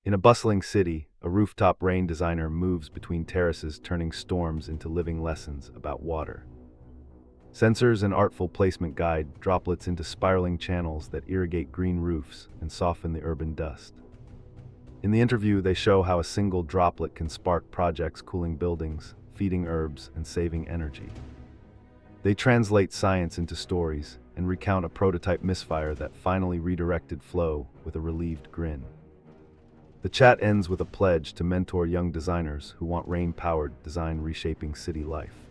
In a bustling city, a rooftop rain designer moves between terraces, turning storms into living lessons about water. Sensors and artful placement guide droplets into spiraling channels that irrigate green roofs and soften the urban dust. In the interview, they show how a single droplet can spark projects cooling buildings, feeding herbs, and saving energy. They translate science into stories and recount a prototype misfire that finally redirected flow with a relieved grin. The chat ends with a pledge to mentor young designers who want rain-powered design reshaping city life.